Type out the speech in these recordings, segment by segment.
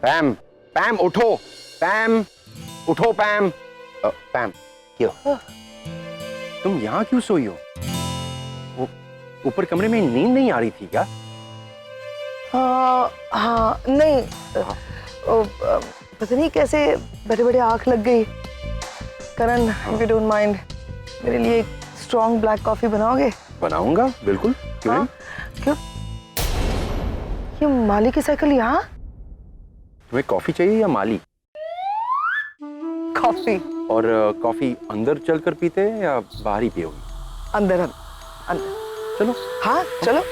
पैम, पैम उठो, पैम उठो, पैम। पैम क्यों? तुम यहाँ क्यों सोई हो? वो ऊपर कमरे में नींद नहीं आ रही थी क्या? हाँ नहीं, पता नहीं कैसे बड़े बड़े आंख लग गई। करण, if you don't mind, मेरे लिए एक स्ट्रॉन्ग ब्लैक कॉफी बनाओगे? बनाऊंगा, बिल्कुल, क्यों नहीं? क्यों? ये माली की साइकिल यहाँ? तुम्हें कॉफी चाहिए या माली? कॉफी। और कॉफी अंदर चलकर पीते हैं या बाहर ही पियोगी? अंदर अंदर। चलो। हाँ चलो।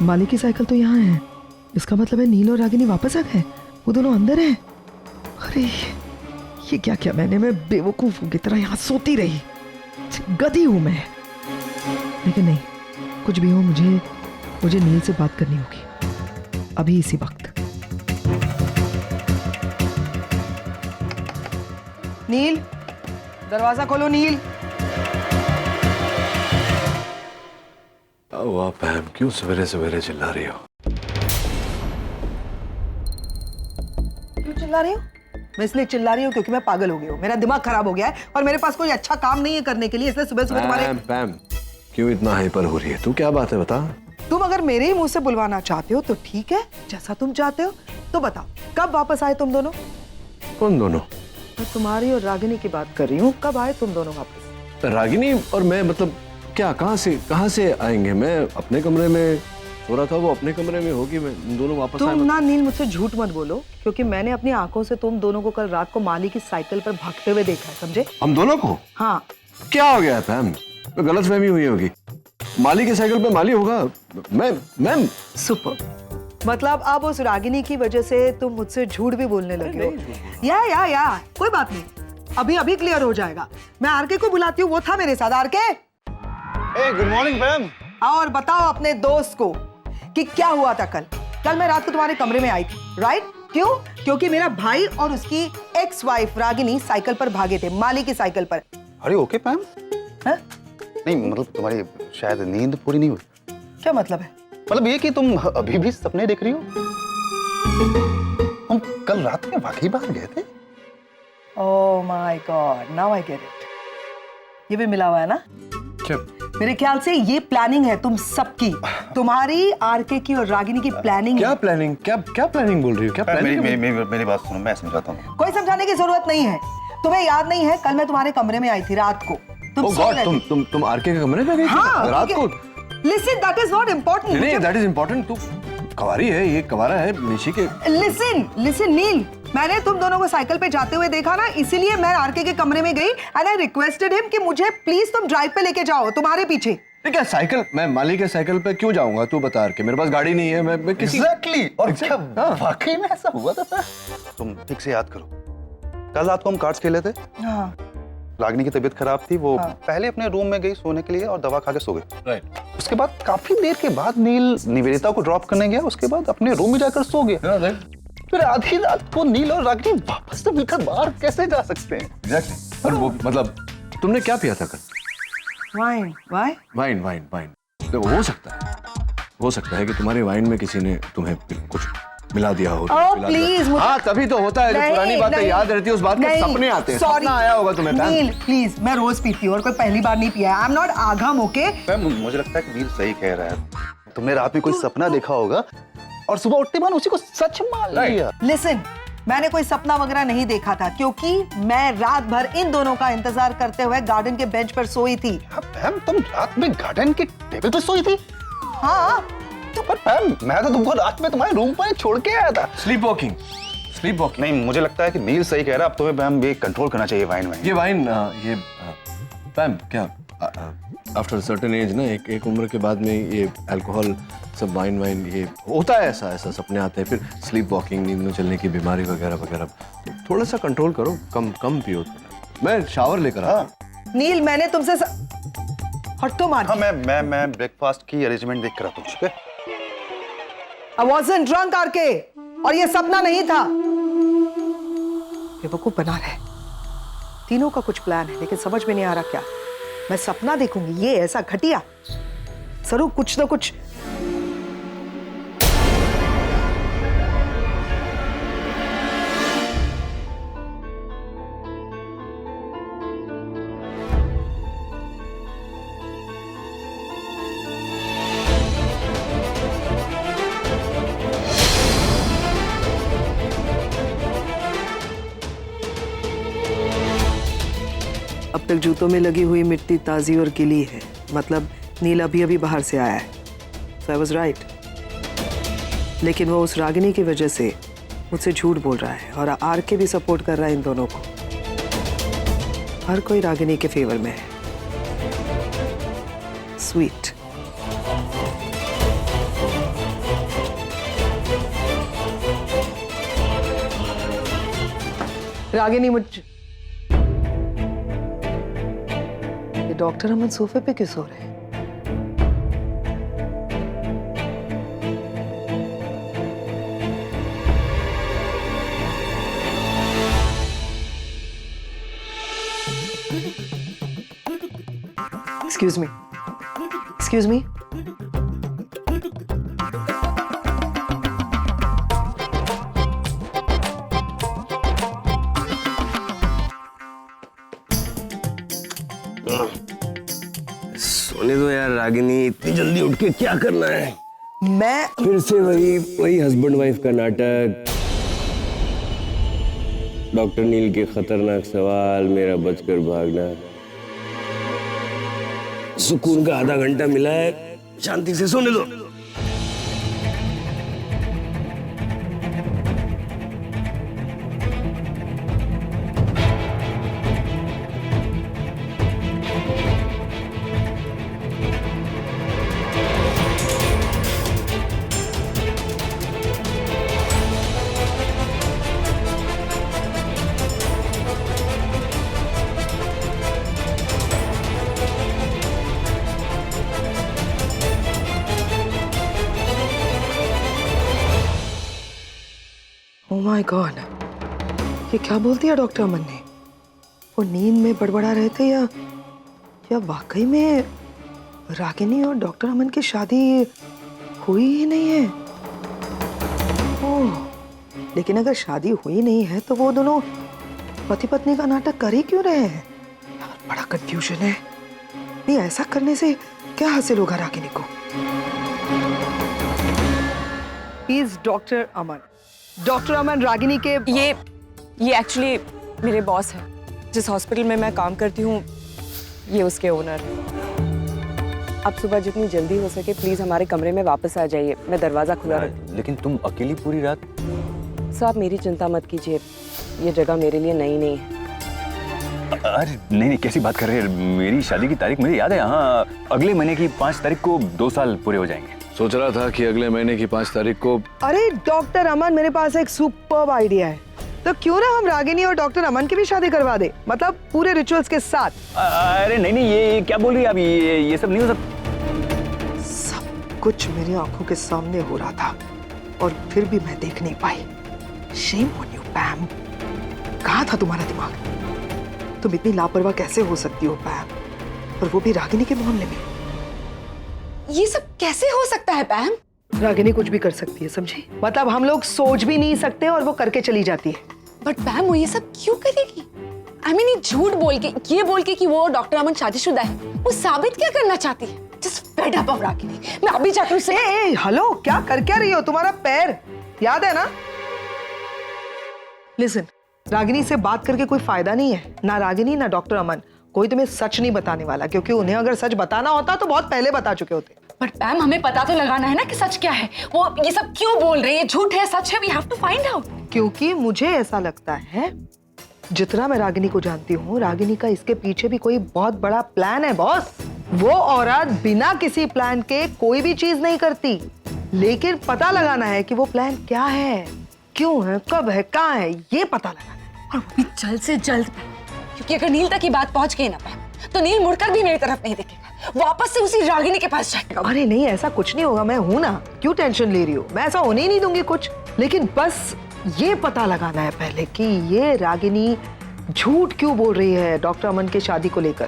माली की साइकिल तो यहाँ है, इसका मतलब है नील और रागिनी वापस आ गए, वो दोनों अंदर हैं। अरे ये क्या क्या मैंने, मैं बेवकूफों की तरह यहाँ सोती रही, गधी हूं मैं। लेकिन नहीं, कुछ भी हो, मुझे नील से बात करनी होगी अभी इसी वक्त। नील, दरवाजा खोलो नील। वाह पैम, क्यों सवेरे सवेरे चिल्ला रही हो? क्यों चिल्ला रही हो? मैं इसलिए चिल्ला रही हूँ क्योंकि मैं पागल हो गई हूँ, मेरा दिमाग खराब हो गया है और मेरे पास कोई अच्छा काम नहीं है करने के लिए, इसलिए सुबह सुबह तुम्हारे। पैम, क्यों इतना हाइपर हो रही है तू? क्या बात है बता। तुम अगर मेरे ही मुंह से बुलवाना चाहते हो तो ठीक है, जैसा तुम चाहते हो। तो बताओ कब वापस आए तुम दोनों? कौन दोनों? मैं तुम्हारी और रागिनी की बात कर रही हूँ, कब आए तुम दोनों वापस? रागिनी और मैं, मतलब क्या, कहाँ से आएंगे? मैं अपने कमरे में सो रहा था, वो अपने कमरे में होगी, मैं दोनों वापस आए। तुम ना नील मुझसे झूठ मत बोलो, क्योंकि मैंने अपनी आंखों से तुम दोनों को कल रात को माली की साइकिल पर भागते हुए देखा है, समझे? हम दोनों को? हाँ। क्या हो गया है पैम? तो गलतफहमी हुई होगी। माली की साइकिल पे माली होगा, मैम। सुपर। मतलब अब उस रागिनी की वजह से तुम मुझसे झूठ भी बोलने लगे हो? या कोई बात नहीं, अभी क्लियर हो जाएगा। मैं आरके को बुलाती हूँ, वो था मेरे साथ। RK, good morning ma'am. और बताओ अपने दोस्त को कि क्या हुआ था कल मैं रात को तुम्हारे कमरे में आई थी, राइट? क्यों? क्योंकि मेरा भाई और उसकी एक्स वाइफ रागिनी साइकिल पर भागे थे, माली की साइकिल पर। अरे ओके पैम? है? नहीं मतलब तुम्हारी शायद नींद पूरी नहीं हुई। क्या मतलब है? मतलब ये कि तुम अभी भी सपने देख रही हो? हम कल रात में वाकई बाहर गए थे। Oh my God, now I get it. ये भी मिला हुआ है ना? क्या? मेरे ख्याल से ये प्लानिंग है तुम सबकी, तुम्हारी, आरके की और रागिनी की प्लानिंग। क्या प्लानिंग? क्या प्लानिंग बोल रही हो? क्या प्लानिंग? मेरी बात सुनो, मैं समझाता हूँ। कोई समझाने की जरूरत नहीं है। तुम्हें याद नहीं है कल मैं तुम्हारे कमरे में आई थी रात को? ओह गॉड, तुम आरके के कमरे में गई थी? हाँ, रात को? Listen, that is not important. नहीं, दैट इज इम्पोर्टेंट। तू कवारी है, ये कवारा है निशी के। लिसन नील, मैंने तुम दोनों को साइकिल पे जाते हुए देखा ना, इसीलिए मैं आरके के कमरे में गई एंड आई रिक्वेस्टेड हिम कि मुझे प्लीज तुम ड्राइव पे लेके जाओ, तुम्हारे पीछे। क्या साइकिल? मैं माली के साइकिल पे क्यों जाऊंगा? तू बता के, मेरे पास गाड़ी नहीं है। मैं किसी Exactly. और क्या वाकई में ऐसा हुआ था? तुम ठीक से याद करो, कल रात को हम कार्ड्स खेले थे। हाँ। रागिनी की तबीयत खराब थी, वो हाँ। पहले अपने रूम में गई सोने के लिए और दवा खा के सो गई। राइट। उसके बाद काफी देर के बाद नील निवेदिता को ड्रॉप करने गया, उसके बाद अपने रूम में जाकर सो गया। फिर आधी रात को नील और रागिनी वापस से मिलकर बाहर कैसे जा सकते हैं? एग्जैक्टली। और वो मतलब तुमने क्या पिया था कल? वाइन। वाइन। तो हो सकता है कि तुम्हारे वाइन में किसी ने तुम्हें कुछ मिला दिया हो। प्लीज। हाँ, तभी तो होता है, जो पुरानी बातें याद रहती है, उस बात के सपने आते हैं। सपना आया होगा तुम्हें। नील प्लीज, मैं रोज पीती हूँ और कोई पहली बार नहीं पिया है। आई एम नॉट आगम, ओके? मुझे लगता है कि नील सही कह रहा है। तुमने रात में कोई सपना देखा होगा और सुबह उठते बाद उसी को सच मान लिया। लिसन, मैंने कोई सपना वगैरह नहीं देखा था, क्योंकि मैं रात भर इन दोनों का इंतजार करते हुए गार्डन के बेंच पर सोई थी। मैम, तुम रात में गार्डन के टेबल पर सोई थी? हाँ। पर मैम, मैं तो तुमको रात में तुम्हारे रूम पर छोड़ के आया था। Sleep walking. नहीं, मुझे लगता है कि नील सही कह रहा है। अब तुम्हें मैम ये कंट्रोल करना चाहिए वाइन में। ये वाइन, ये मैम क्या आफ्टर सर्टेन एज ना, एक उम्र के बाद में ये अल्कोहल सब वाइन ये होता है, ऐसा सपने आते हैं, फिर स्लीप वॉकिंग, नींद में चलने की बीमारी वगैरह वगैरह। तो थोड़ा सा कंट्रोल करो, कम पियो। मैं शावर लेकर आता हूं। नील, मैंने तुमसे हट तो मार। हाँ, मैं ब्रेकफास्ट की अरेंजमेंट देख कर आता हूँ, ठीक है? I wasn't drunk, आरके, और ये सपना नहीं था। बेवकूफ बना रहे। तीनों का कुछ प्लान है, लेकिन समझ में नहीं आ रहा क्या। मैं सपना देखूंगी, ये ऐसा घटिया। जरूर कुछ ना कुछ तक जूतों में लगी हुई मिट्टी ताज़ी और गीली है, मतलब नील अभी अभी बाहर से आया है। सो आई वाज राइट। लेकिन वो उस रागिनी की वजह से मुझसे झूठ बोल रहा है और आर के भी सपोर्ट कर रहा है इन दोनों को। हर कोई रागिनी के फेवर में है। स्वीट। रागिनी ये डॉक्टर अमन सोफे पे क्यों सो रहे हैं? Excuse me. Excuse me. सोने दो यार रागिनी, इतनी जल्दी उठ के क्या करना है? मैं फिर से वही हस्बैंड वाइफ का नाटक। डॉक्टर नील के खतरनाक सवाल, मेरा बचकर भागना। सुकून का आधा घंटा मिला है, शांति से सोने दो। ओह माय गॉड, ये क्या बोल दिया डॉक्टर अमन ने? वो नींद में बड़बड़ा रहे थे या वाकई में रागिनी और डॉक्टर अमन की शादी हुई ही नहीं है? ओह, लेकिन अगर शादी हुई नहीं है तो वो दोनों पति पत्नी का नाटक कर ही क्यों रहे हैं? यार बड़ा कंफ्यूजन है। नहीं, ऐसा करने से क्या हासिल होगा रागिनी को? प्लीज डॉक्टर अमन रागिनी के ये एक्चुअली मेरे बॉस है। जिस हॉस्पिटल में मैं काम करती हूँ ये उसके ओनर है। आप सुबह जितनी जल्दी हो सके प्लीज हमारे कमरे में वापस आ जाइए, मैं दरवाजा खुला रखती लेकिन तुम अकेली पूरी रात? हूँ। सो आप मेरी चिंता मत कीजिए, ये जगह मेरे लिए नई नहीं है। अरे नहीं, कैसी बात कर रहे हैं? मेरी शादी की तारीख मुझे याद है। हाँ, अगले महीने की 5 तारीख को 2 साल पूरे हो जाएंगे। सोच रहा था कि अगले महीने की 5 तारीख को। अरे डॉक्टर अमन, मेरे पास एक सुपर्ब आइडिया है। तो क्यों ना हम रागिनी और डॉक्टर अमन की भी शादी करवा दे, मतलब पूरे रिचुअल्स के साथ। अरे नहीं, ये क्या बोल रही है अभी? ये सब नहीं हो सकता। सब कुछ मेरी आंखों के सामने हो रहा था और फिर भी मैं देख नहीं पाई। Shame on you पैम। कहाँ था तुम्हारा दिमाग? तुम इतनी लापरवाह कैसे हो सकती हो पैम, और वो भी रागिनी के मामले में? ये सब कैसे हो सकता है पैम? रागिनी कुछ भी कर सकती है, समझी? मतलब हम लोग सोच भी नहीं सकते और वो करके चली जाती है। बट पैम वो ये सब क्यों करेगी? I mean, ये झूठ बोल के, ये बोल के कि वो डॉक्टर अमन शादीशुदा है, वो साबित क्या करना चाहती है? Just fed up of Ragini. मैं अभी जाकर उसे। हेलो, क्या कर क्या रही हो? तुम्हारा पैर याद है ना? लिसन, रागिनी से बात करके कोई फायदा नहीं है। ना रागिनी ना डॉक्टर अमन कोई तुम्हें सच नहीं बताने वाला, क्योंकि उन्हें अगर सच बताना होता तो बहुत पहले बता चुके होते। बट पैम हमें पता तो लगाना है ना कि सच क्या है। वो ये सब क्यों बोल रही है? झूठ है, सच है? We have to find out. क्योंकि मुझे ऐसा लगता है, जितना मैं रागिनी को जानती हूँ, रागिनी का इसके पीछे भी कोई बहुत बड़ा प्लान है बॉस। वो औरत बिना किसी प्लान के कोई भी चीज नहीं करती, लेकिन पता लगाना है कि वो प्लान क्या है, क्यों है, कब है, कहाँ है, ये पता लगाना है। और वो भी जल्द से जल्द, क्योंकि अगर नील तक की बात पहुंच गई ना पैम, तो नील मुड़कर भी मेरी तरफ नहीं देखेगा, वापस से उसी रागिनी के पास जाएगा। अरे नहीं, ऐसा कुछ नहीं होगा, मैं हूं ना, क्यों टेंशन ले रही हो? मैं ऐसा होने ही नहीं दूंगी कुछ। लेकिन बस ये पता लगाना है पहले कि ये रागिनी झूठ क्यों बोल रही है डॉक्टर अमन के शादी को लेकर।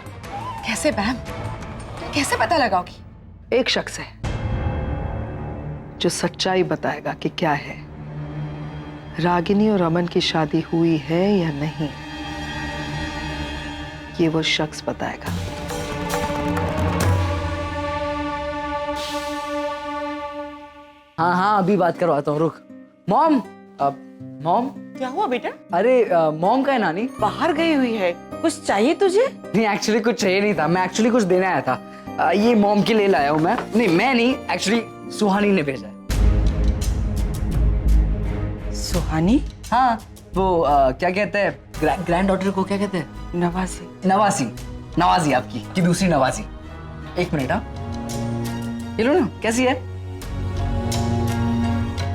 कैसे पैम? कैसे पता लगाओगी? एक शख्स है जो सच्चाई बताएगा कि क्या है, रागिनी और अमन की शादी हुई है या नहीं, ये वो शख्स बताएगा। हाँ अभी बात करवाता हूँ, रुक। मॉम, मॉम क्या हुआ बेटा? अरे मॉम का है नानी बाहर गई हुई है। कुछ चाहिए तुझे? नहीं एक्चुअली कुछ चाहिए नहीं था, मैं एक्चुअली कुछ देने आया था। ये मॉम के लिए लाया हूँ मैं नहीं एक्चुअली सुहानी ने भेजा है। सुहानी? हाँ वो क्या कहते हैं ग्रैंड डॉटर को क्या कहते हैं? नवासी। नवाजी आपकी की दूसरी नवाजी। एक मिनट। हाँ ये लो ना, कैसी है?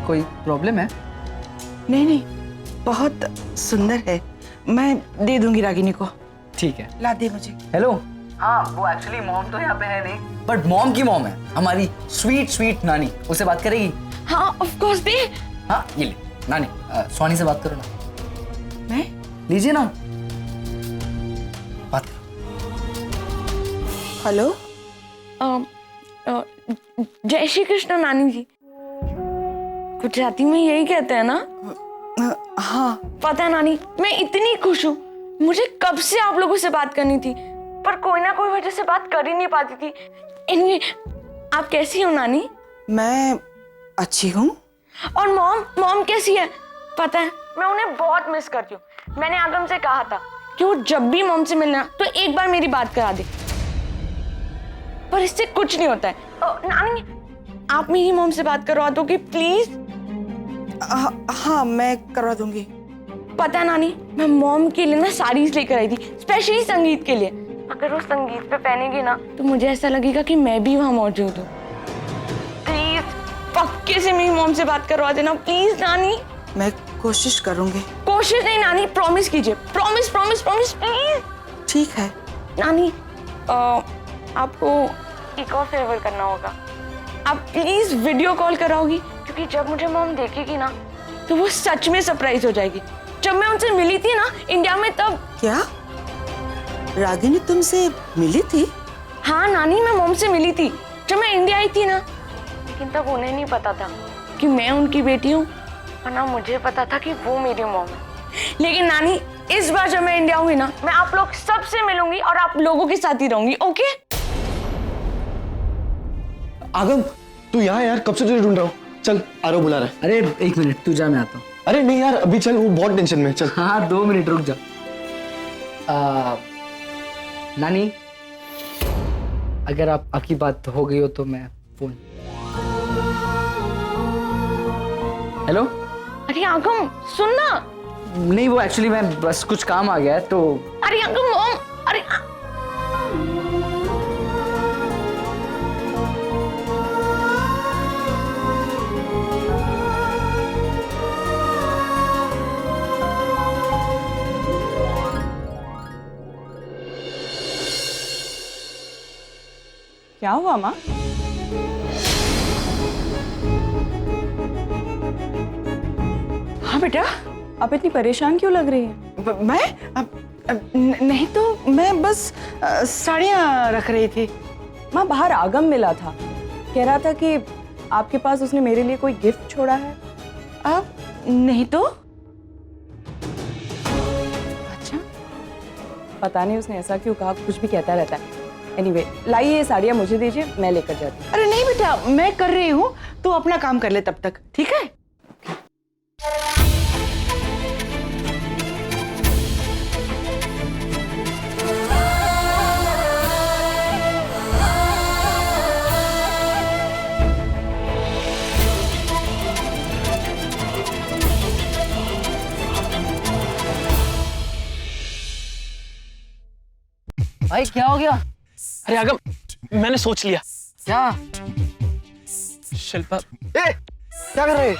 कोई प्रॉब्लम है? नहीं, बहुत सुंदर है। मैं दे दूंगी रागिनी को। ठीक है, ला दे मुझे। हेलो। हाँ वो एक्चुअली मॉम तो यहाँ पे है नहीं, बट मॉम की मॉम है हमारी स्वीट नानी, उससे बात करेगी? हाँ ऑफ कोर्स दे। हाँ ये ले नानी, सोनी से बात करो ना। मैं? लीजिए ना, बात करो। हेलो। जय श्री कृष्ण नानी जी। गुजराती में यही कहते हैं ना? हाँ। पता है नानी, मैं इतनी खुश हूँ। मुझे कब से आप लोगों से बात करनी थी, पर कोई ना कोई वजह से बात कर ही नहीं पाती थी। Anyway, आप कैसी हो नानी? मैं अच्छी हूँ। और मॉम कैसी है? पता है मैं उन्हें बहुत मिस करती हूँ। मैंने आगम से कहा था कि वो जब भी मॉम से मिलना तो एक बार मेरी बात करा दे, पर इससे कुछ नहीं होता है। नानी आप मेरी मॉम से बात करवा दोगे प्लीज? हाँ मैं करवा दूंगी। पता है नानी, मैं मॉम के लिए ना साड़ीज लेकर आई थी, स्पेशली संगीत के लिए। अगर वो संगीत पे पहनेगी ना तो मुझे ऐसा लगेगा कि मैं भी वहां मौजूद हूँ। प्लीज पक्के से मेरी मॉम से बात करवा देना प्लीज नानी। मैं कोशिश करूंगी। कोशिश नहीं नानी, प्रॉमिस कीजिए। Promise please. ठीक है नानी, आपको एक और फेवर करना होगा। आप प्लीज वीडियो कॉल कराओगी, क्योंकि जब मुझे मॉम देखेगी ना तो वो सच में सरप्राइज हो जाएगी। जब मैं उनसे मिली थी ना इंडिया में तब। क्या रागिनी तुमसे मिली थी? हाँ नानी, मैं मॉम से मिली थी जब मैं इंडिया आई थी ना, लेकिन तब उन्हें नहीं पता था कि मैं उनकी बेटी हूँ, और ना मुझे पता था कि वो मेरी मॉम है। लेकिन नानी इस बार जब मैं इंडिया आऊंगी ना, मैं आप लोग सबसे मिलूंगी और आप लोगों के साथ ही रहूंगी। ओके? आगम तू यहाँ यार, कब से तुझे ढूंढ रहा हूँ। चल आरो बुला रहा है। अरे एक मिनट, तू जा, मैं आता हूँ। अरे नहीं यार अभी चल, वो बहुत टेंशन में। चल हाँ 2 मिनट रुक जा। नानी अगर आपकी बात हो गई हो तो मैं फोन। हेलो। अरे आगम सुन ना। नहीं वो एक्चुअली मैं बस कुछ काम आ गया है तो। अरे आगम मॉम, अरे क्या हुआ माँ? हाँ बेटा, आप इतनी परेशान क्यों लग रही हैं? नहीं तो मैं बस साड़ियाँ रख रही थी। माँ बाहर आगम मिला था, कह रहा था कि आपके पास उसने मेरे लिए कोई गिफ्ट छोड़ा है। अब नहीं तो? अच्छा, पता नहीं उसने ऐसा क्यों कहा, कुछ भी कहता रहता है। एनीवे, लाइए ये साड़ियाँ मुझे दीजिए, मैं लेकर जाती हूँ। अरे नहीं बेटा, मैं कर रही हूँ, तू अपना काम कर ले तब तक, ठीक है? भाई क्या हो गया? अरे आगम, मैंने सोच लिया। क्या? शिल्पा, क्या कर रहे हैं?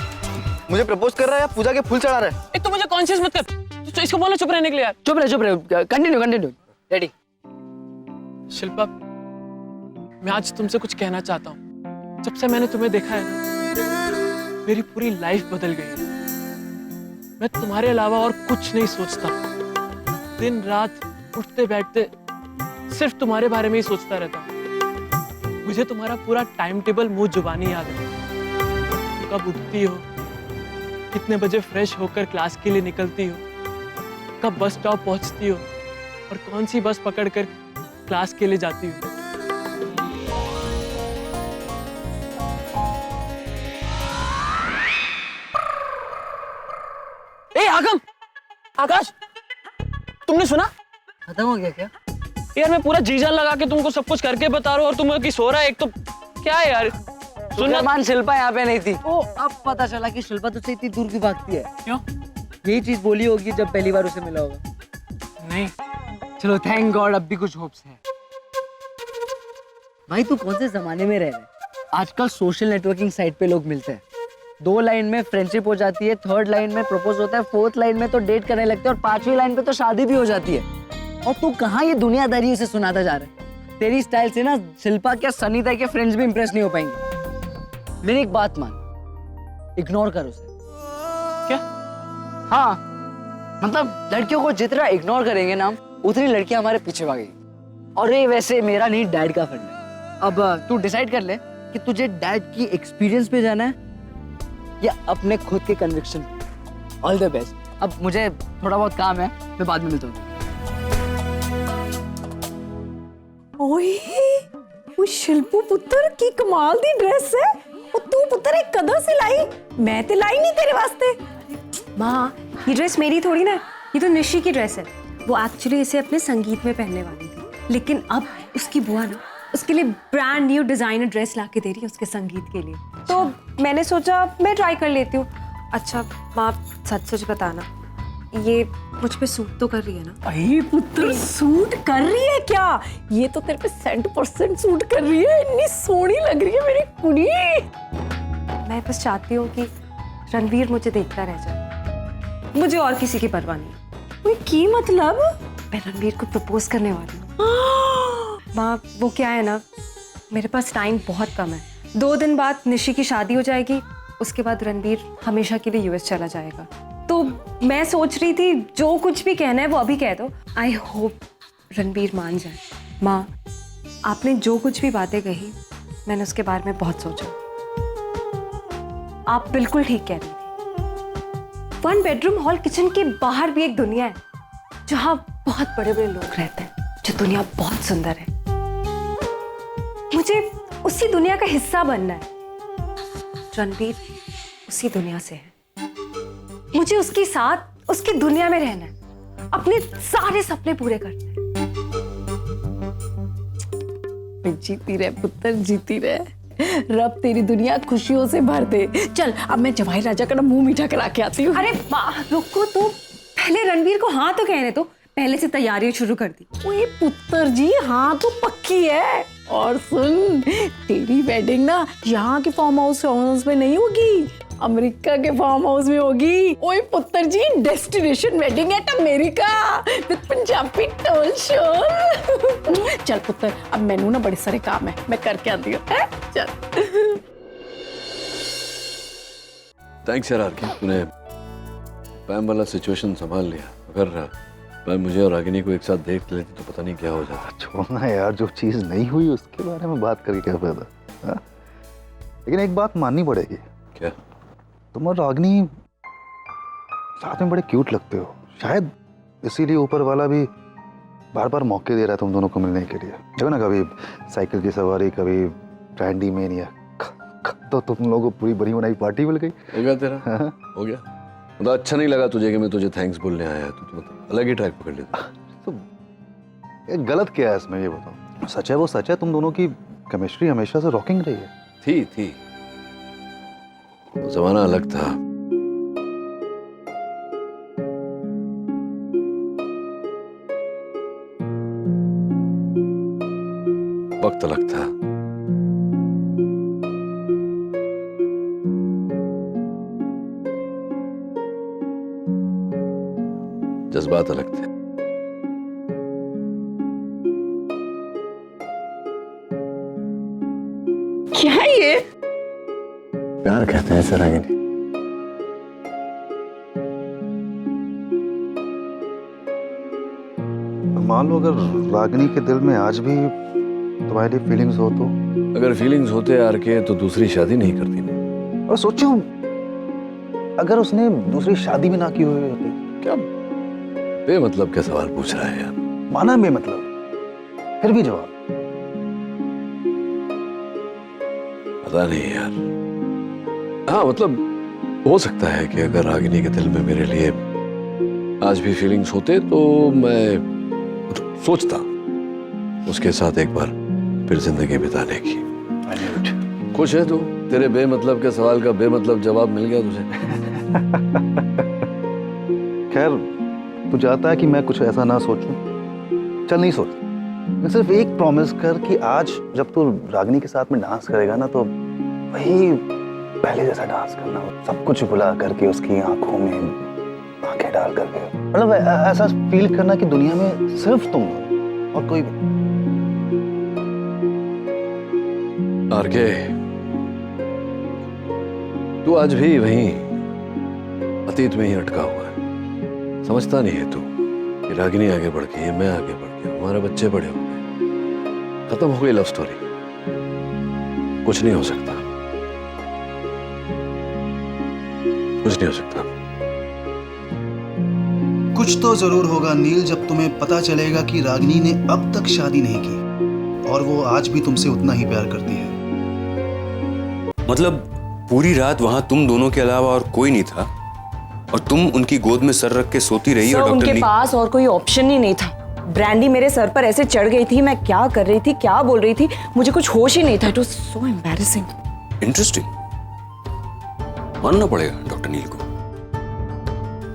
मुझे प्रपोज कर रहा है या पूजा के फूल चढ़ा रहा है? एक तो मुझे कॉन्शियस मत कर, तो इसको बोलो चुप रहने के लिए यार। चुप रहे, कंटिन्यू। रेडी? शिल्पा, मैं आज तुमसे कुछ कहना चाहता हूँ। जब से मैंने तुम्हें देखा है ना, मेरी पूरी लाइफ बदल गई है। मैं तुम्हारे अलावा और कुछ नहीं सोचता। दिन रात उठते बैठते सिर्फ तुम्हारे बारे में ही सोचता रहता हूँ। मुझे तुम्हारा पूरा टाइम टेबल मुंह जुबानी याद है। कब उठती हो, कितने बजे फ्रेश होकर क्लास के लिए निकलती हो, कब बस स्टॉप पहुंचती हो और कौन सी बस पकड़कर क्लास के लिए जाती हो। ए आगम, आकाश, तुमने सुना? खत्म हो गया क्या? यार मैं पूरा जी जान लगा के तुमको सब कुछ करके बता रहा हूँ और तुम कि सो रहा है। एक तो क्या है यार, सुनना। मान शिल्पा यहाँ पे नहीं थी। ओ अब पता चला कि शिल्पा तुझसे इतनी दूर क्यों भागती है। क्यों? यही चीज बोली होगी जब पहली बार उसे मिला होगा। नहीं। चलो थैंक गॉड अब भी कुछ होप्स है। भाई तू कौन से जमाने में रह रहा है? आजकल सोशल नेटवर्किंग साइट पे लोग मिलते हैं। 2 लाइन में फ्रेंडशिप हो जाती है, 3rd लाइन में प्रपोज होता है, 4th लाइन में तो डेट करने लगते हैं और 5वीं लाइन पे तो शादी भी हो जाती है। और तू कहाँ ये दुनियादारी से सुनाता जा रहा है? तेरी स्टाइल से ना शिल्पा क्या सनीता के फ्रेंड्स भी इंप्रेस नहीं हो पाएंगे। मेरी एक बात मान, इग्नोर कर उसे। क्या? हाँ मतलब लड़कियों को जितना इग्नोर करेंगे ना उतनी लड़कियां हमारे पीछे भागेगी। और ये वैसे मेरा नहीं डैड का फंड है। अब तू डिसाइड कर ले कि तुझे डैड की एक्सपीरियंस पे जाना है या अपने खुद के कन्विक्शन। All the best. अब मुझे थोड़ा बहुत काम है, मैं बाद में मिलता हूँ। ओए शिल्पू पुत्र की कमाल दी ड्रेस है। और तू पुत्र एक कदर से लाई, मैं ते लाई नहीं तेरे वास्ते। माँ ये ड्रेस मेरी थोड़ी ना, ये तो निशी की ड्रेस है। वो एक्चुअली इसे अपने संगीत में पहनने वाली थी, लेकिन अब उसकी बुआ ना उसके लिए ब्रांड न्यू डिजाइनर ड्रेस ला के दे रही है उसके संगीत के लिए। तो मैंने सोचा मैं ट्राई कर लेती हूँ। अच्छा माँ सच सच बताना, ये मुझ पे सूट तो कर रही है ना? अरे पुत्र सूट कर रही है क्या? ये तो तेरे पे 100% सूट कर रही है। इतनी सोहनी लग रही है मेरी कुड़ी। मैं बस चाहती हूँ कि रणवीर मुझे देखता रह जाए, मुझे और किसी की परवाह नहीं। की मतलब? मैं रणवीर को प्रपोज करने वाली हूँ। माँ वो क्या है ना, मेरे पास टाइम बहुत कम है। 2 दिन बाद निशी की शादी हो जाएगी, उसके बाद रणवीर हमेशा के लिए यूएस चला जाएगा। तो मैं सोच रही थी जो कुछ भी कहना है वो अभी कह दो। आई होप रणवीर मान जाए। माँ आपने जो कुछ भी बातें कही मैंने उसके बारे में बहुत सोचा। आप बिल्कुल ठीक कह रही थी। 1 बेडरूम हॉल किचन के बाहर भी एक दुनिया है जहाँ बहुत बड़े बड़े लोग रहते हैं, जो दुनिया बहुत सुंदर है। मुझे उसी दुनिया का हिस्सा बनना है। रणवीर उसी दुनिया से है, मुझे उसके साथ उसकी दुनिया में रहना है, अपने सारे सपने पूरे करने हैं। जीती रहे पुत्र जीती रहे, रब तेरी दुनिया खुशियों से भर दे। चल अब मैं जवाई राजा का मुंह मीठा करा के आती हूँ। अरे रुको तो, पहले रणवीर को हाँ तो कहने तो, पहले से तैयारियां शुरू कर दी। ओए पुत्र जी हाँ तो पक्की है। और सुन तेरी वेडिंग ना यहाँ के फार्म हाउस में नहीं होगी, अमेरिका के फार्म हाउस में होगी। ओए पुत्र जी destination wedding at America with Punjabi टोल शोल। चल पुत्र अब मैनू ना बड़े सारे काम है, मैं करके आती हूँ। चल थैंक्स यार आरके, तूने पैम वाला सिचुएशन संभाल लिया। अगर पैम मुझे और रागिनी को एक साथ देख लेती तो पता नहीं क्या हो जाता। छोड़ना यार, जो चीज़ नहीं हुई उसके बारे में बात करके क्या फायदा। हाँ? लेकिन एक बात माननी पड़ेगी। क्या? तुम और रागिनी साथ में बड़े क्यूट लगते हो, शायद इसीलिए ऊपर वाला भी बार बार मौके दे रहा है तुम दोनों को मिलने के लिए। देखो ना, कभी साइकिल की सवारी, कभी ब्रांडी मेनिया, तो तुम लोगों को पूरी बनी बनाई पार्टी मिल गई। हो गया तेरा? हो गया। मतलब अच्छा नहीं लगा तुझे कि मैं तुझे थैंक्स बोलने आया, तो मतलब अलग ही ट्रैक पकड़ लेता। तो ये गलत क्या है इसमें, ये बताओ। सच है वो सच है, तुम दोनों की केमिस्ट्री हमेशा से रॉकिंग रही है। थी वो जमाना अलग था। वक्त अलग था। जज्बात अलग थे। क्या है ये? प्यार कहते हैं इसे रागिनी। मान लो अगर रागिनी के दिल में आज भी तुम्हारे लिए फीलिंग्स हो तो? अगर फीलिंग्स होते यार के तो दूसरी शादी नहीं करती ना। और सोचो अगर उसने दूसरी शादी भी ना की हुई होती। क्या बेमतलब क्या सवाल पूछ रहा है यार? माना बेमतलब, फिर भी जवाब। पता नहीं यार। हाँ मतलब हो सकता है कि अगर रागिनी के दिल में मेरे लिए आज भी फीलिंग्स होते तो मैं सोचता उसके साथ एक बार फिर जिंदगी बिताने की। खुश है तू? तेरे बेमतलब के सवाल का बेमतलब जवाब मिल गया तुझे। खैर तू चाहता है कि मैं कुछ ऐसा ना सोचूं? चल नहीं सोच, सिर्फ एक प्रॉमिस कर कि आज जब तू रागिनी के साथ में डांस करेगा ना तो वही पहले जैसा डांस करना, सब कुछ भुला करके उसकी आंखों में आंखें डाल करके, मतलब ऐसा फील करना कि दुनिया में सिर्फ तुम हो और कोई भी। आरके, तू आज भी वहीं अतीत में ही अटका हुआ है। समझता नहीं है तू कि रागिनी आगे बढ़ गई है, मैं आगे बढ़ गया, हमारे बच्चे बड़े हो गए, खत्म हो गई लव स्टोरी, कुछ नहीं हो सकता, कुछ नहीं हो सकता। कुछ तो जरूर होगा नील, जब तुम्हें पता चलेगा कि रागिनी ने अब तक शादी नहीं की और वो आज भी तुमसे उतना ही प्यार करती है। मतलब पूरी रात वहां तुम दोनों के अलावा और कोई नहीं था और तुम उनकी गोद में सर रख के सोती रही और उनके पास और कोई ऑप्शन ही नहीं था। ब्रांडी मेरे सर पर ऐसे चढ़ गई थी, मैं क्या कर रही थी, क्या बोल रही थी, मुझे कुछ होश ही नहीं था। It was so embarrassing. Interesting, मानना पड़ेगा डॉक्टर नील को,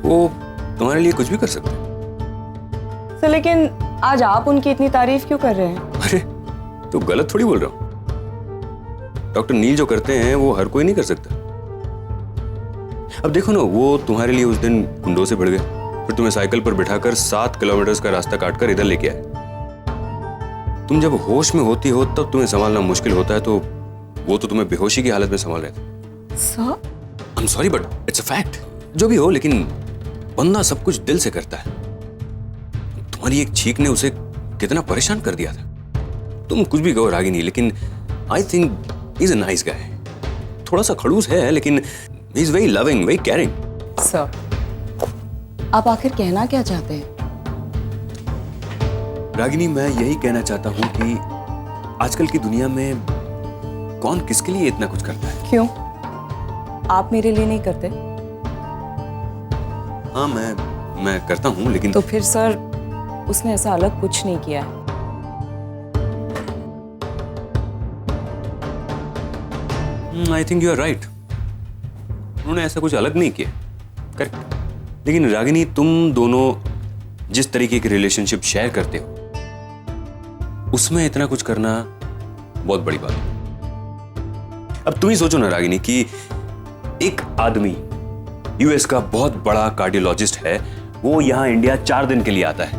वो तुम्हारे लिए कुछ भी कर सकते हैं। तो लेकिन आज आप उनकी इतनी तारीफ क्यों कर रहे हैं? अरे तो गलत थोड़ी बोल रहा हूं। डॉक्टर नील जो करते हैं वो हर कोई नहीं कर सकता। अब देखो ना, वो तुम्हारे लिए उस दिन गुंडों से भिड़ गए, फिर तुम्हें साइकिल पर बिठाकर 7 किलोमीटर का रास्ता काटकर इधर लेके आए। तुम जब होश में होती हो तब तुम्हें संभालना मुश्किल होता है, तो वो तो तुम्हें बेहोशी की हालत में संभाल रहे थे। Sir, I am sorry but it's a fact. जो भी हो, लेकिन बंदा सब कुछ दिल से करता है। तुम्हारी एक छींक ने उसे कितना परेशान कर दिया था। तुम कुछ भी कहो रागिनी, लेकिन I think he is a nice guy. थोड़ा सा खड़ूस है लेकिन he is very loving, very caring. Sir, आप आखिर कहना क्या चाहते हैं? रागिनी, मैं यही कहना चाहता हूं कि आजकल की दुनिया में कौन किसके लिए इतना कुछ करता है। क्यों, आप मेरे लिए नहीं करते? हाँ, मैं करता हूं, लेकिन तो फिर सर उसने ऐसा अलग कुछ नहीं किया है। I think you are right, उन्होंने ऐसा कुछ अलग नहीं किया। करेक्ट। लेकिन रागिनी, तुम दोनों जिस तरीके की रिलेशनशिप शेयर करते हो उसमें इतना कुछ करना बहुत बड़ी बात है। अब तुम ही सोचो ना रागिनी कि एक आदमी यूएस का बहुत बड़ा कार्डियोलॉजिस्ट है, वो यहां इंडिया 4 दिन के लिए आता है,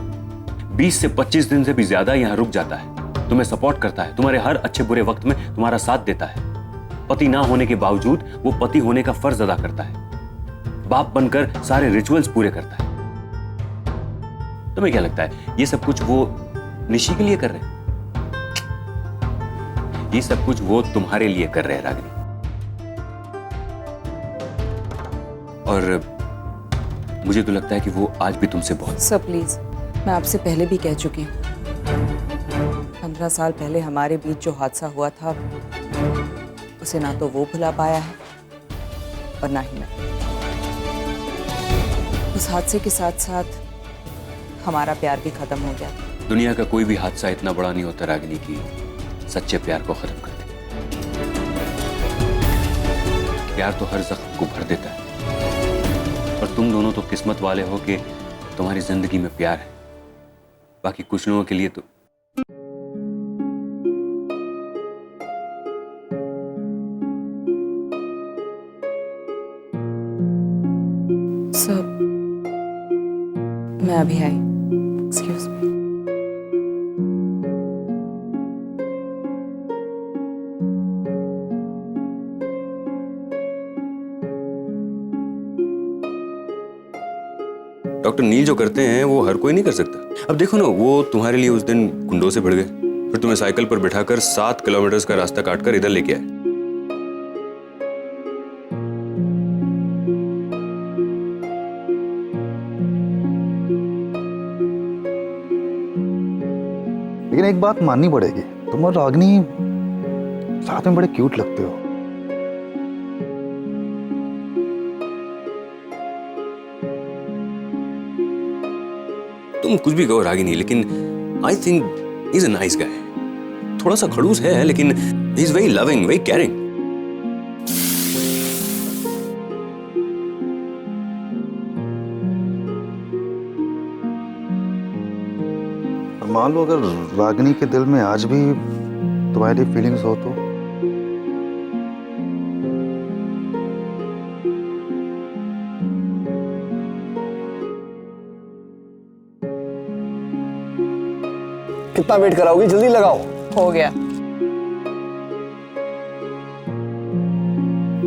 20 से 25 दिन से भी ज्यादा यहां रुक जाता है, तुम्हें सपोर्ट करता है, तुम्हारे हर अच्छे बुरे वक्त में तुम्हारा साथ देता है। पति ना होने के बावजूद वो पति होने का फर्ज अदा करता है, बाप बनकर सारे रिचुअल्स पूरे करता है। तुम्हें क्या लगता है ये सब कुछ वो निशी के लिए कर रहे हैं? ये सब कुछ वो तुम्हारे लिए कर रहे हैं रागिनी। और मुझे तो लगता है कि वो आज भी तुमसे बहुत। सर प्लीज, मैं आपसे पहले भी कह चुकी हूँ, 15 साल पहले हमारे बीच जो हादसा हुआ था उसे ना तो वो भुला पाया है और ना ही मैं। उस हादसे के साथ साथ हमारा प्यार भी खत्म हो गया। दुनिया का कोई भी हादसा इतना बड़ा नहीं होता रागिनी कि सच्चे प्यार को खत्म कर दे। प्यार तो हर जख्म को भर देता है, और तुम दोनों तो किस्मत वाले हो कि तुम्हारी जिंदगी में प्यार है। बाकी कुछ लोगों के लिए तो सर, मैं अभी आई। Excuse me. डॉक्टर नील जो करते हैं वो हर कोई नहीं कर सकता। अब देखो ना, वो तुम्हारे लिए उस दिन गुंडों से भिड़ गए, फिर तुम्हें साइकिल पर बिठाकर 7 किलोमीटर का रास्ता काटकर इधर लेके आए। लेकिन एक बात माननी पड़ेगी, तुम और रागिनी साथ में बड़े क्यूट लगते हो। तुम कुछ भी कहो रागिनी, लेकिन I think is a nice guy. थोड़ा सा खड़ूस है लेकिन he is very loving, very caring. मान लो अगर रागिनी के दिल में आज भी तुम्हारी फीलिंग्स हो तो? कितना वेट कराओगी, जल्दी लगाओ। हो गया।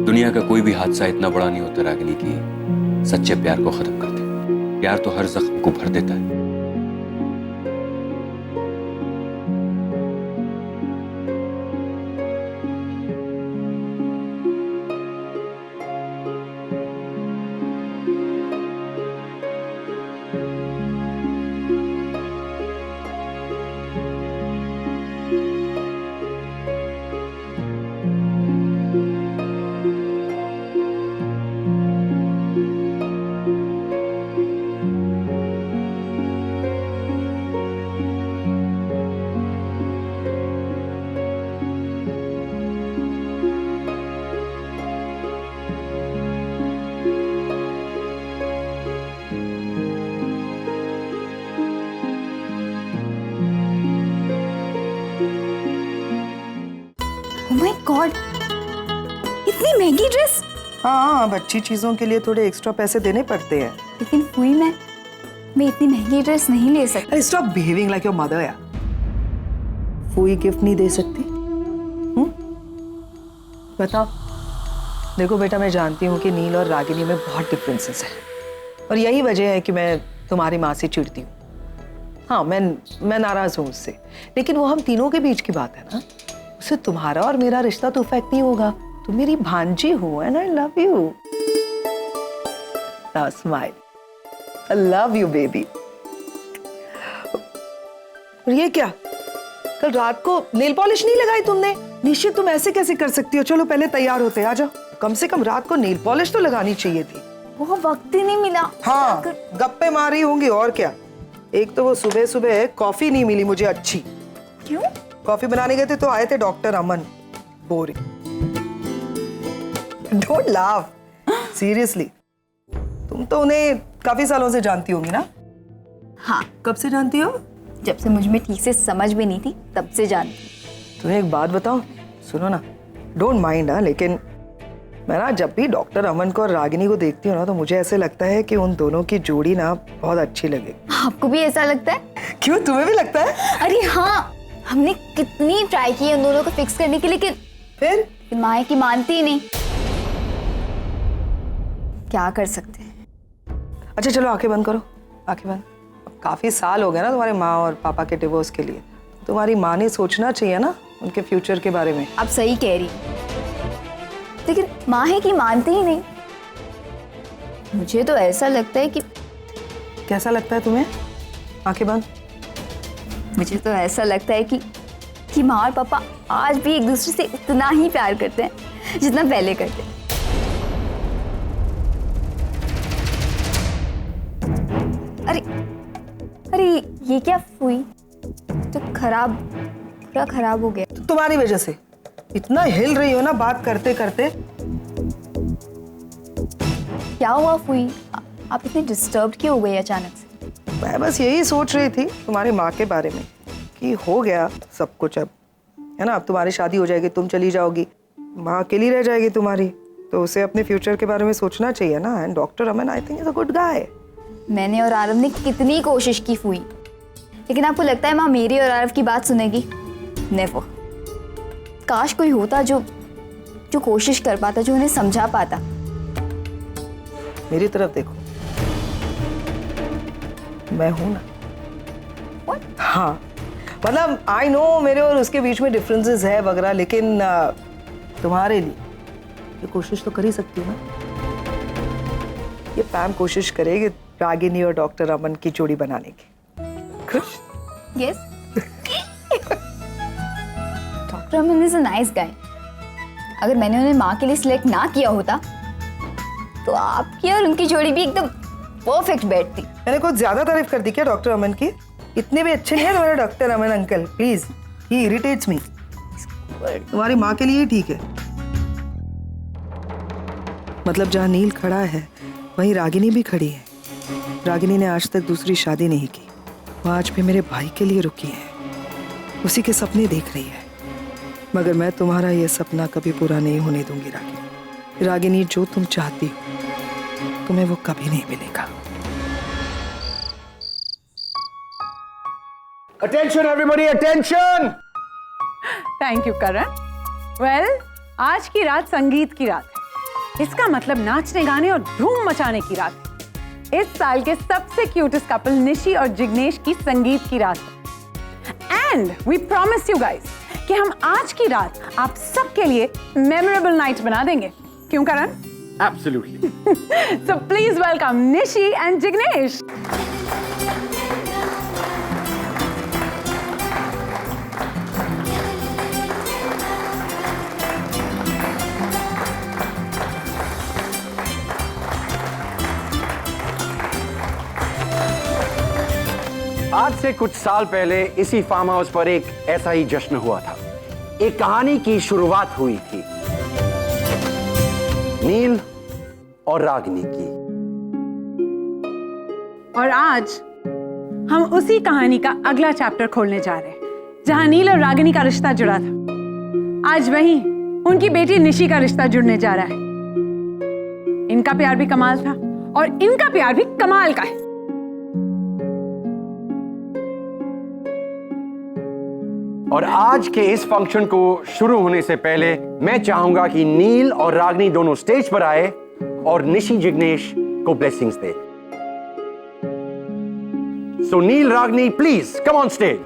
दुनिया का कोई भी हादसा इतना बड़ा नहीं होता रागिनी की सच्चे प्यार को खत्म कर दे। प्यार तो हर जख्म को भर देता है। Oh my God! इतनी महंगी ड्रेस। हाँ, अब अच्छी चीजों के लिए थोड़े एक्स्ट्रा पैसे देने पड़ते हैं। लेकिन फुई मैं इतनी महंगी ड्रेस नहीं ले सकती। Stop behaving like your mother यार। फुई गिफ्ट नहीं दे सकती? बताओ। देखो बेटा, मैं जानती हूँ कि नील और रागिनी में बहुत डिफरेंसेस है और यही वजह है कि मैं तुम्हारी माँ से चिढ़ती हूँ। हाँ, मैं नाराज हूँ उससे, लेकिन वो हम तीनों के बीच की बात है ना। उससे तुम्हारा और मेरा रिश्ता तो इफेक्ट नहीं होगा। तुम मेरी भांजी हो and I love you. Now smile. I love you baby. और ये क्या, कल रात को नेल पॉलिश नहीं लगाई तुमने? निश्चित तुम ऐसे कैसे कर सकती हो? चलो पहले तैयार होते, आ जाओ। कम से कम रात को नेल पॉलिश तो लगानी चाहिए थी। वो वक्त ही नहीं मिला। हाँ, गप्पे मारी होंगी और क्या। एक तो वो सुबह सुबह कॉफी नहीं मिली मुझे अच्छी। क्यों? कॉफी बनाने गए थे तो आए थे doctor Aman. Boring. Don't laugh, seriously. तुम तो उन्हें काफी सालों से जानती होगी ना? हाँ। कब से जानती हो? जब से मुझ में ठीक से समझ भी नहीं थी तब से जानती। तुम्हें एक बात बताओ, सुनो ना, डोंट माइंड। लेकिन मैं ना जब भी डॉक्टर अमन को और रागिनी को देखती हूँ ना तो मुझे ऐसे लगता है कि उन दोनों की जोड़ी ना बहुत अच्छी लगे। आपको भी ऐसा लगता है? क्यों, तुम्हें भी लगता है? अरे हाँ, हमने कितनी ट्राई की उन दोनों को फिक्स करने के लिए, लेकिन फिर माँ की मानती ही नहीं। क्या कर सकते हैं? अच्छा चलो आंखें बंद करो, आंखें बंद। अब काफी साल हो गए ना तुम्हारे माँ और पापा के डिवोर्स के लिए। तुम्हारी माँ ने सोचना चाहिए ना उनके फ्यूचर के बारे में। आप सही कह रही, लेकिन माँ है कि मानती ही नहीं। मुझे तो ऐसा लगता है कि। कैसा लगता है तुम्हें? आंखें बंद। मुझे तो ऐसा लगता है कि माँ और पापा आज भी एक दूसरे से उतना ही प्यार करते हैं जितना पहले करते हैं। अरे ये क्या फुई, तो पूरा खराब हो गया। तुम्हारी वजह से इतना हिल रही हो ना बात करते करते। क्या हुआ फुई, आप इतने डिस्टर्ब क्यों हो गए अचानक से? मैं बस यही सोच रही थी तुम्हारी माँ के बारे में कि हो गया सब कुछ अब, है ना। अब तुम्हारी शादी हो जाएगी, तुम चली जाओगी, माँ अकेली रह जाएगी तुम्हारी, तो उसे अपने फ्यूचर के बारे में सोचना चाहिए ना। And doctor Aman I think is a good guy. मैंने और आरव ने कितनी कोशिश की फुई, लेकिन आपको लगता है माँ मेरी और आरव की बात सुनेगी? नेवर। काश कोई होता जो कोशिश कर पाता, जो उन्हें समझा पाता। मेरी तरफ देखो, मैं हूं ना। हाँ, मतलब आई नो मेरे और उसके बीच में डिफरेंसेस है वगैरह, लेकिन तुम्हारे लिए ये कोशिश तो कर ही सकती हूँ ना। ये पैम कोशिश करेगी रागिनी और डॉक्टर अमन की जोड़ी बनाने की। खुश? Yes. Doctor Aman is a nice guy. अगर मैंने उन्हें माँ के लिए सिलेक्ट ना किया होता तो आपकी और उनकी जोड़ी भी एकदम परफेक्ट बैठती। मैंने कुछ ज्यादा तारीफ कर दी क्या डॉक्टर अमन की? इतने भी अच्छे नहीं है तुम्हारे doctor Aman uncle, please, he irritates me. तुम्हारी माँ के लिए ही ठीक है। मतलब जहाँ नील खड़ा है वहीं रागिनी भी खड़ी है। रागिनी ने आज तक दूसरी शादी नहीं की, वो आज भी मेरे भाई के लिए रुकी है, उसी के सपने देख रही है। मगर मैं तुम्हारा ये सपना कभी पूरा नहीं होने दूंगी रागिनी। रागिनी, जो तुम चाहती हो तुम्हें वो कभी नहीं मिलेगा। Attention everybody, attention. Thank you Karan. Well, आज की रात संगीत की रात है। इसका मतलब नाचने गाने और धूम मचाने की रात है। इस साल के सबसे क्यूटेस्ट कपल निशी और जिग्नेश की संगीत की रात है। And we promise you guys कि हम आज की रात आप सबके लिए मेमोरेबल नाइट बना देंगे। क्यों Karan? Absolutely. So please welcome Nishi and Jignesh. आज से कुछ साल पहले इसी फार्म हाउस पर एक ऐसा ही जश्न हुआ था। एक कहानी की शुरुआत हुई थी नील और रागिनी की। और आज हम उसी कहानी का अगला चैप्टर खोलने जा रहे हैं, जहां नील और रागिनी का रिश्ता जुड़ा था। आज वहीं उनकी बेटी निशी का रिश्ता जुड़ने जा रहा है। इनका प्यार भी कमाल था और इनका प्यार भी कमाल का है। और आज के इस फंक्शन को शुरू होने से पहले मैं चाहूंगा कि नील और रागिनी दोनों स्टेज पर आए और निशी जिग्नेश को ब्लेसिंग्स दे। So Neel, Ragini, please come on stage.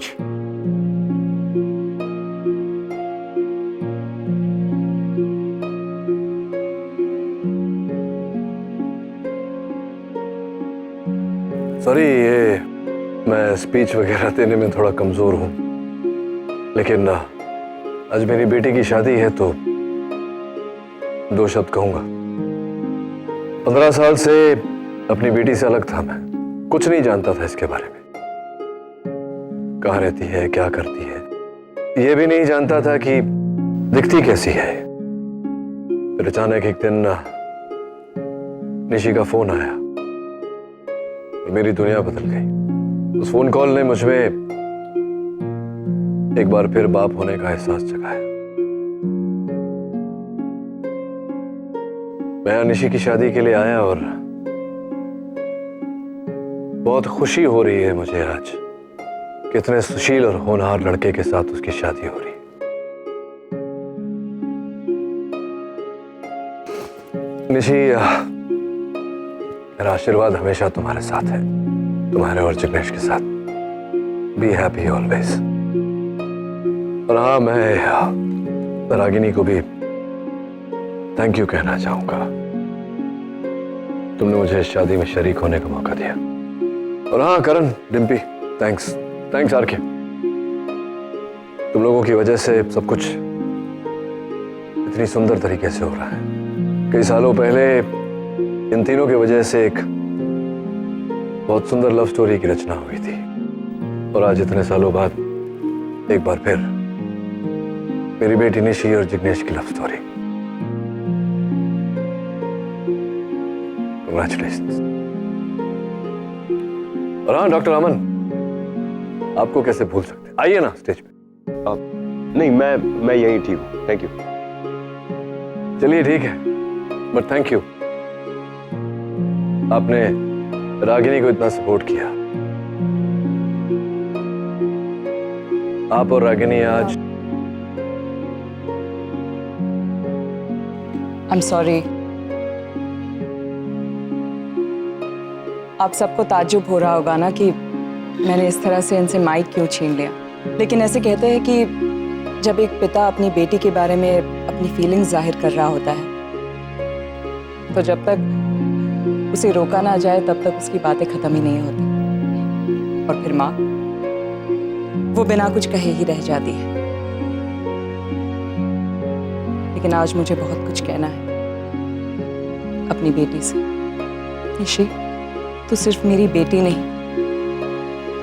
Sorry, ये मैं स्पीच वगैरह देने में थोड़ा कमजोर हूं, लेकिन आज मेरी बेटी की शादी है तो 2 शब्द कहूंगा। 15 साल से अपनी बेटी से अलग था मैं, कुछ नहीं जानता था इसके बारे में, कहाँ रहती है, क्या करती है, यह भी नहीं जानता था कि दिखती कैसी है। फिर अचानक एक दिन निशी का फोन आया और मेरी दुनिया बदल गई। उस फोन कॉल ने मुझमें एक बार फिर बाप होने का एहसास जगाया। मैं निशी की शादी के लिए आया और बहुत खुशी हो रही है मुझे आज, कितने सुशील और होनहार लड़के के साथ उसकी शादी हो रही है। निशी, मेरा आशीर्वाद हमेशा तुम्हारे साथ है, तुम्हारे और जिग्नेश के साथ। Be happy always. और हाँ, मैं रागिनी को भी थैंक यू कहना चाहूंगा। तुमने मुझे इस शादी में शरीक होने का मौका दिया। और हाँ करण, डिम्पी, थैंक्स आरके। तुम लोगों की वजह से सब कुछ इतनी सुंदर तरीके से हो रहा है। कई सालों पहले इन तीनों की वजह से एक बहुत सुंदर लव स्टोरी की रचना हुई थी, और आज इतने सालों बाद एक बार फिर मेरी बेटी निशी और जिग्नेश की लव स्टोरी। कांग्रेचुलेशंस। और हाँ डॉक्टर अमन, आपको कैसे भूल सकते, आइए ना स्टेज पे। नहीं, मैं यही ठीक हूँ, थैंक यू। चलिए ठीक है, बट थैंक यू, आपने रागिनी को इतना सपोर्ट किया। आप और रागिनी आज I'm sorry। आप सबको ताज्जुब हो रहा होगा ना कि मैंने इस तरह से इनसे माइक क्यों छीन लिया, लेकिन ऐसे कहते हैं कि जब एक पिता अपनी बेटी के बारे में अपनी फीलिंग्स जाहिर कर रहा होता है तो जब तक उसे रोका ना जाए तब तक उसकी बातें खत्म ही नहीं होती, और फिर माँ वो बिना कुछ कहे ही रह जाती है। लेकिन आज मुझे बहुत कुछ कहना है अपनी बेटी से। निशी, तो सिर्फ मेरी बेटी नहीं,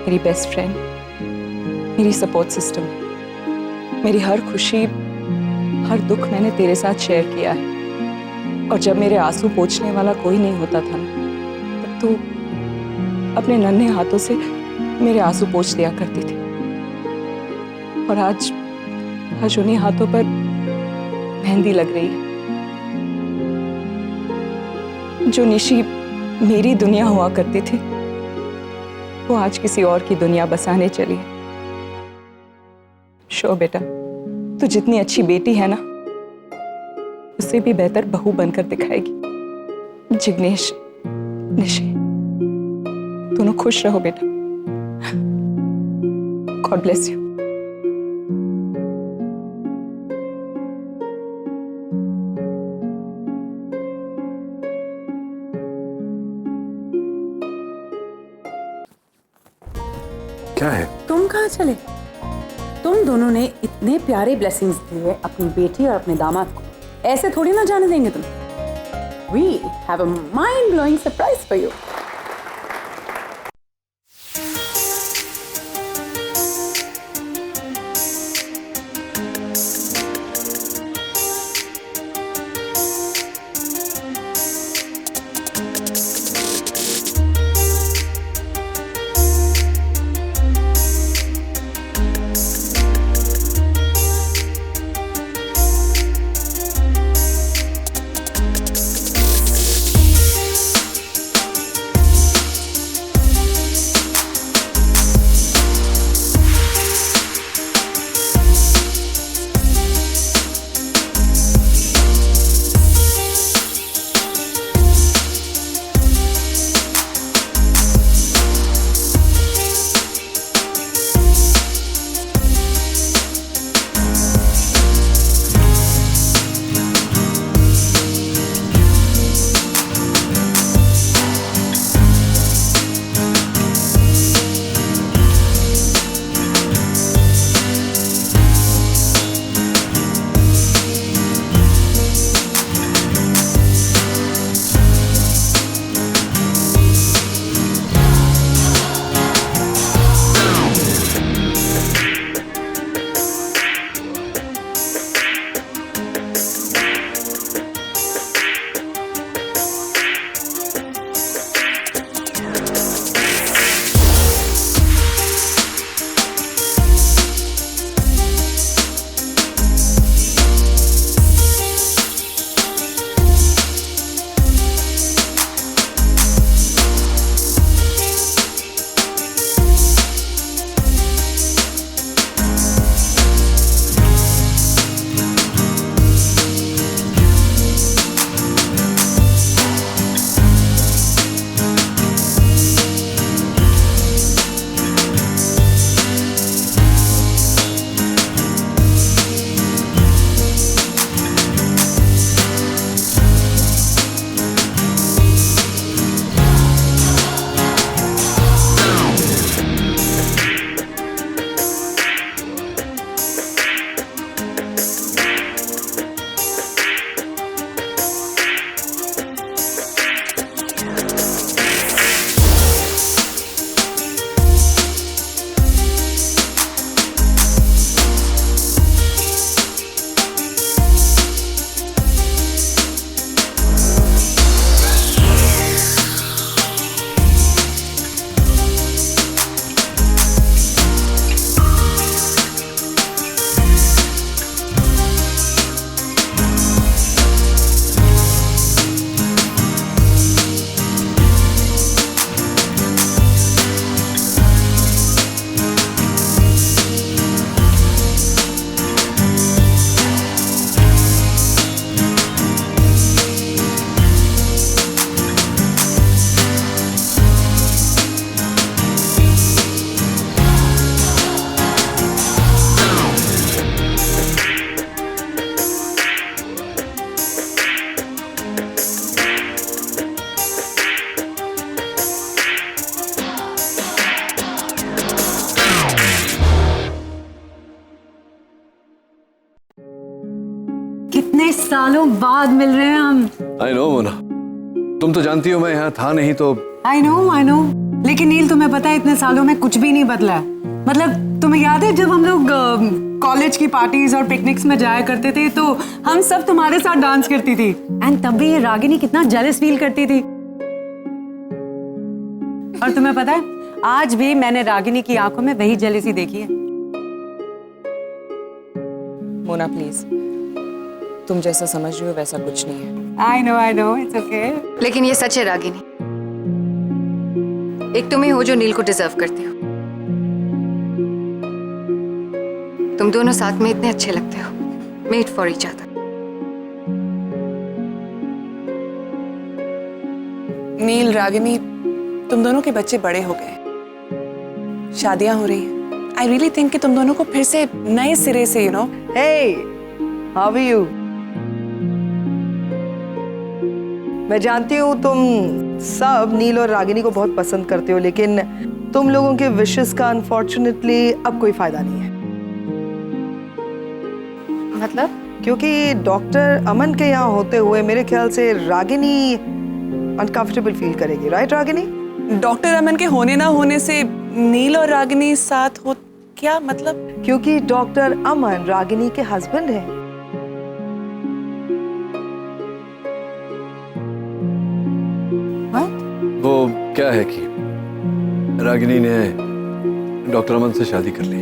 मेरी बेस्ट फ्रेंड, मेरी सपोर्ट सिस्टम, मेरी हर खुशी, हर दुख मैंने तेरे साथ शेयर किया है। और जब मेरे आंसू पोंछने वाला कोई नहीं होता था ना, तब तू अपने नन्हे हाथों से मेरे आंसू पोंछ दिया करती थी। और आज उन्हीं हाथों पर मेहंदी लग रही है। जो निशी मेरी दुनिया हुआ करती थी, वो आज किसी और की दुनिया बसाने चली है। शो बेटा, तू जितनी अच्छी बेटी है ना, उससे भी बेहतर बहू बनकर दिखाएगी। जिग्नेश, निशी, दोनों खुश रहो बेटा। God bless you. क्या है? तुम कहाँ चले? तुम दोनों ने इतने प्यारे ब्लेसिंग्स दिए अपनी बेटी और अपने दामाद को, ऐसे थोड़ी ना जाने देंगे तुम। We have a mind-blowing surprise for you. कितने सालों बाद मिल रहे हैं हम। आई नो मोना, तुम तो जानती हो मैं यहाँ था नहीं तो आई नो, लेकिन नील तुम्हें पता है इतने सालों में कुछ भी नहीं बदला है। मतलब तुम्हें याद है जब हम लोग कॉलेज की पार्टीज और पिकनिक्स में जाया करते थे तो हम सब तुम्हारे साथ डांस करती थी, एंड तब भी ये रागिनी कितना जेलस फील करती थी। और तुम्हें पता है आज भी मैंने रागिनी की आंखों में वही जेलसी देखी है। मोना प्लीज, तुम जैसा समझ रही हो वैसा कुछ नहीं है। I know, it's okay. लेकिन ये सच है रागिनी, एक तुम ही हो जो नील को डिजर्व करती हो। तुम दोनों साथ में इतने अच्छे लगते हो, मेड फॉर ईच अदर। नील, रागिनी, तुम दोनों के बच्चे बड़े हो गए, शादियां हो रही हैं। आई रियली थिंक कि तुम दोनों को फिर से नए सिरे से you know. Hey, how are you? मैं जानती हूँ तुम सब नील और रागिनी को बहुत पसंद करते हो, लेकिन तुम लोगों के विशेस का अनफॉर्चुनेटली अब कोई फायदा नहीं है। मतलब? क्योंकि डॉक्टर अमन के यहाँ होते हुए मेरे ख्याल से रागिनी अनकंफर्टेबल फील करेगी, राइट रागिनी? डॉक्टर अमन के होने ना होने से नील और रागिनी साथ हो, क्या मतलब? क्योंकि डॉक्टर अमन रागिनी के हस्बैंड हैं। वो क्या है कि रागिनी ने डॉक्टर अमन से शादी कर ली।